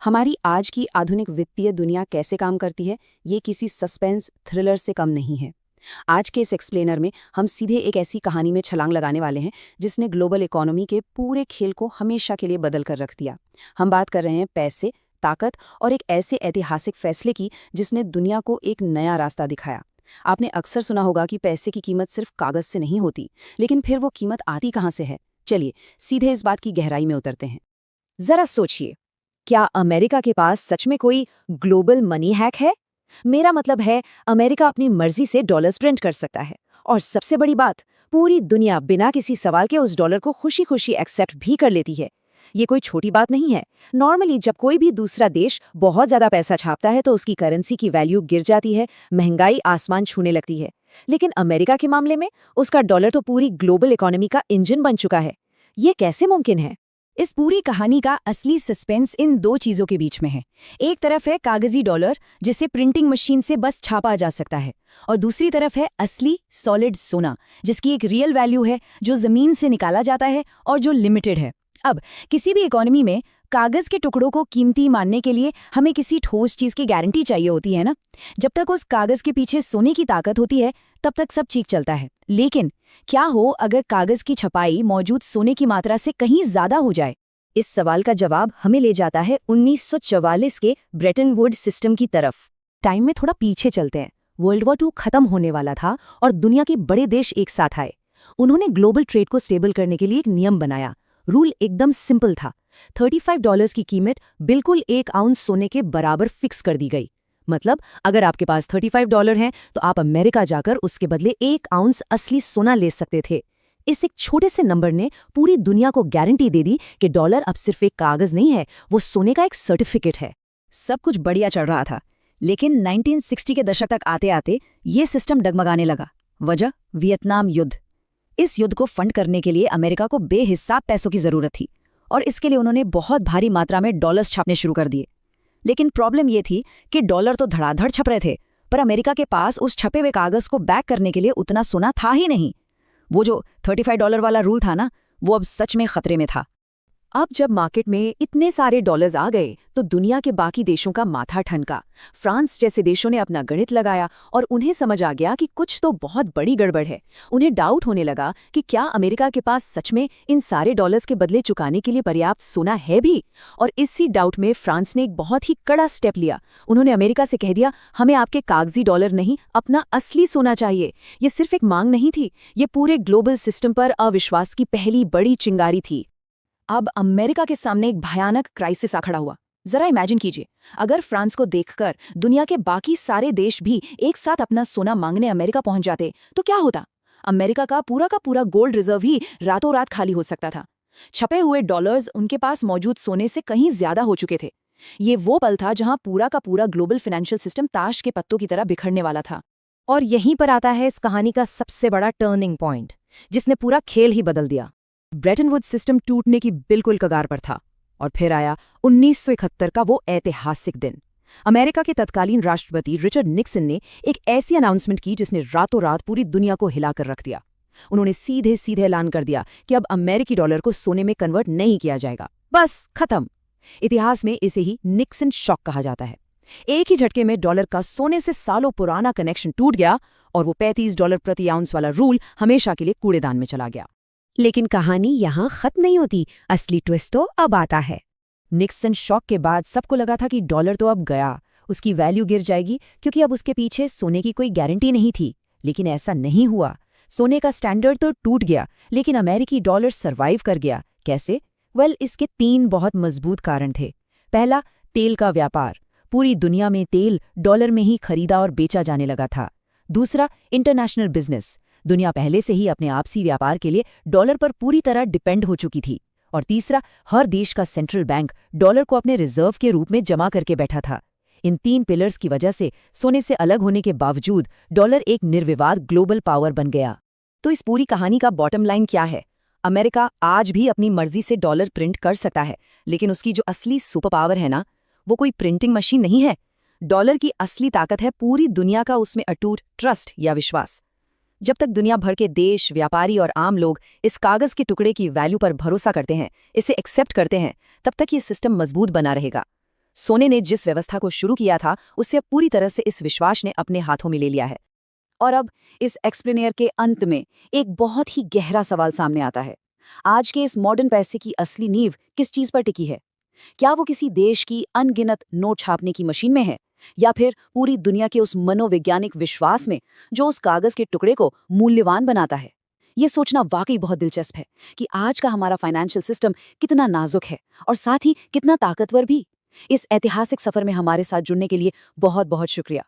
हमारी आज की आधुनिक वित्तीय दुनिया कैसे काम करती है, ये किसी सस्पेंस थ्रिलर से कम नहीं है। आज के इस एक्सप्लेनर में हम सीधे एक ऐसी कहानी में छलांग लगाने वाले हैं जिसने ग्लोबल इकोनॉमी के पूरे खेल को हमेशा के लिए बदल कर रख दिया। हम बात कर रहे हैं पैसे, ताकत और एक ऐसे ऐतिहासिक फैसले की जिसने दुनिया को एक नया रास्ता दिखाया। आपने अक्सर सुना होगा कि पैसे की कीमत सिर्फ कागज से नहीं होती, लेकिन फिर वो कीमत आती कहाँ से है? चलिए सीधे इस बात की गहराई में उतरते हैं। जरा सोचिए, क्या अमेरिका के पास सच में कोई ग्लोबल मनी हैक है? मेरा मतलब है, अमेरिका अपनी मर्जी से डॉलर्स प्रिंट कर सकता है। और सबसे बड़ी बात, पूरी दुनिया बिना किसी सवाल के उस डॉलर को खुशी खुशी एक्सेप्ट भी कर लेती है। ये कोई छोटी बात नहीं है। नॉर्मली जब कोई भी दूसरा देश बहुत ज्यादा पैसा छापता है तो उसकी करेंसी की वैल्यू गिर जाती है, महंगाई आसमान छूने लगती है। लेकिन अमेरिका के मामले में उसका डॉलर तो पूरी ग्लोबल इकोनॉमी का इंजन बन चुका है। ये कैसे मुमकिन है? इस पूरी कहानी का असली सस्पेंस इन दो चीजों के बीच में है। एक तरफ है कागजी डॉलर, जिसे प्रिंटिंग मशीन से बस छापा जा सकता है, और दूसरी तरफ है असली सॉलिड सोना, जिसकी एक रियल वैल्यू है, जो जमीन से निकाला जाता है और जो लिमिटेड है। अब किसी भी इकोनॉमी में कागज के टुकड़ों को कीमती मानने के लिए हमें किसी ठोस चीज की गारंटी चाहिए होती है ना। जब तक उस कागज के पीछे सोने की ताकत होती है, तब तक सब ठीक चलता है। लेकिन क्या हो अगर कागज की छपाई मौजूद सोने की मात्रा से कहीं ज्यादा हो जाए? इस सवाल का जवाब हमें ले जाता है 1944 के ब्रेटन वुड्स सिस्टम की तरफ। टाइम में थोड़ा पीछे चलते हैं। वर्ल्ड वॉर 2 खत्म होने वाला था और दुनिया के बड़े देश एक साथ आए। उन्होंने ग्लोबल ट्रेड को स्टेबल करने के लिए एक नियम बनाया। रूल एकदम सिंपल था। $35 की कीमत बिल्कुल 1 आउंस सोने के बराबर फिक्स कर दी गई। मतलब अगर आपके पास $35 हैं तो आप अमेरिका जाकर उसके बदले 1 आउंस असली सोना ले सकते थे। इस एक छोटे से नंबर ने पूरी दुनिया को गारंटी दे दी कि डॉलर अब सिर्फ एक कागज नहीं है, वो सोने का एक सर्टिफिकेट है। सब कुछ बढ़िया चल रहा था, लेकिन 1960 के दशक तक आते आते ये सिस्टम डगमगाने लगा। वजह वियतनाम युद्ध। इस युद्ध को फंड करने के लिए अमेरिका को बेहिसाब पैसों की जरूरत थी, और इसके लिए उन्होंने बहुत भारी मात्रा में डॉलर्स छापने शुरू कर दिए। लेकिन प्रॉब्लम ये थी कि डॉलर तो धड़ाधड़ छप रहे थे, पर अमेरिका के पास उस छपे हुए कागज को बैक करने के लिए उतना सोना था ही नहीं। वो जो $35 वाला रूल था ना, वो अब सच में खतरे में था। अब जब मार्केट में इतने सारे डॉलर्स आ गए तो दुनिया के बाकी देशों का माथा ठनका। फ्रांस जैसे देशों ने अपना गणित लगाया और उन्हें समझ आ गया कि कुछ तो बहुत बड़ी गड़बड़ है। उन्हें डाउट होने लगा कि क्या अमेरिका के पास सच में इन सारे डॉलर्स के बदले चुकाने के लिए पर्याप्त सोना है भी। और इसी डाउट में फ्रांस ने एक बहुत ही कड़ा स्टेप लिया। उन्होंने अमेरिका से कह दिया, हमें आपके कागजी डॉलर नहीं, अपना असली सोना चाहिए। ये सिर्फ एक मांग नहीं थी, ये पूरे ग्लोबल सिस्टम पर अविश्वास की पहली बड़ी चिंगारी थी। अब अमेरिका के सामने एक भयानक क्राइसिस आ खड़ा हुआ। जरा इमेजिन कीजिए, अगर फ्रांस को देखकर दुनिया के बाकी सारे देश भी एक साथ अपना सोना मांगने अमेरिका पहुंच जाते तो क्या होता? अमेरिका का पूरा गोल्ड रिजर्व ही रातों रात खाली हो सकता था। छपे हुए डॉलर्स उनके पास मौजूद सोने से कहीं ज्यादा हो चुके थे। ये वो पल था जहां पूरा का पूरा ग्लोबल फाइनेंशियल सिस्टम ताश के पत्तों की तरह बिखरने वाला था। और यहीं पर आता है इस कहानी का सबसे बड़ा टर्निंग पॉइंट, जिसने पूरा खेल ही बदल दिया। ब्रेटन वुड्स सिस्टम टूटने की बिल्कुल कगार पर था, और फिर आया 1971 का वो ऐतिहासिक दिन। अमेरिका के तत्कालीन राष्ट्रपति रिचर्ड निक्सन ने एक ऐसी अनाउंसमेंट की जिसने रातों रात पूरी दुनिया को हिलाकर रख दिया। उन्होंने सीधे सीधे ऐलान कर दिया कि अब अमेरिकी डॉलर को सोने में कन्वर्ट नहीं किया जाएगा। बस खत्म। इतिहास में इसे ही निक्सन शॉक कहा जाता है। एक ही झटके में डॉलर का सोने से सालों पुराना कनेक्शन टूट गया, और वो $35 प्रति आउंस वाला रूल हमेशा के लिए कूड़ेदान में चला गया। लेकिन कहानी यहाँ खत्म नहीं होती। असली ट्विस्ट तो अब आता है। निक्सन शॉक के बाद सबको लगा था कि डॉलर तो अब गया, उसकी वैल्यू गिर जाएगी, क्योंकि अब उसके पीछे सोने की कोई गारंटी नहीं थी। लेकिन ऐसा नहीं हुआ। सोने का स्टैंडर्ड तो टूट गया, लेकिन अमेरिकी डॉलर सर्वाइव कर गया। कैसे? इसके 3 बहुत मजबूत कारण थे। पहला, तेल का व्यापार। पूरी दुनिया में तेल डॉलर में ही खरीदा और बेचा जाने लगा था। दूसरा, इंटरनेशनल बिजनेस। दुनिया पहले से ही अपने आपसी व्यापार के लिए डॉलर पर पूरी तरह डिपेंड हो चुकी थी। और तीसरा, हर देश का सेंट्रल बैंक डॉलर को अपने रिजर्व के रूप में जमा करके बैठा था। इन 3 पिलर्स की वजह से सोने से अलग होने के बावजूद डॉलर एक निर्विवाद ग्लोबल पावर बन गया। तो इस पूरी कहानी का बॉटम लाइन क्या है? अमेरिका आज भी अपनी मर्जी से डॉलर प्रिंट कर सकता है, लेकिन उसकी जो असली सुपर पावर है ना, वो कोई प्रिंटिंग मशीन नहीं है। डॉलर की असली ताकत है पूरी दुनिया का उसमें अटूट ट्रस्ट या विश्वास। जब तक दुनिया भर के देश, व्यापारी और आम लोग इस कागज के टुकड़े की वैल्यू पर भरोसा करते हैं, इसे एक्सेप्ट करते हैं, तब तक ये सिस्टम मजबूत बना रहेगा। सोने ने जिस व्यवस्था को शुरू किया था उससे अब पूरी तरह से इस विश्वास ने अपने हाथों में ले लिया है। और अब इस एक्सप्लेनियर के अंत में एक बहुत ही गहरा सवाल सामने आता है। आज के इस मॉडर्न पैसे की असली नींव किस चीज पर टिकी है? क्या वो किसी देश की अनगिनत नोट छापने की मशीन में है, या फिर पूरी दुनिया के उस मनोवैज्ञानिक विश्वास में जो उस कागज के टुकड़े को मूल्यवान बनाता है? ये सोचना वाकई बहुत दिलचस्प है कि आज का हमारा फाइनेंशियल सिस्टम कितना नाजुक है और साथ ही कितना ताकतवर भी। इस ऐतिहासिक सफर में हमारे साथ जुड़ने के लिए बहुत बहुत शुक्रिया।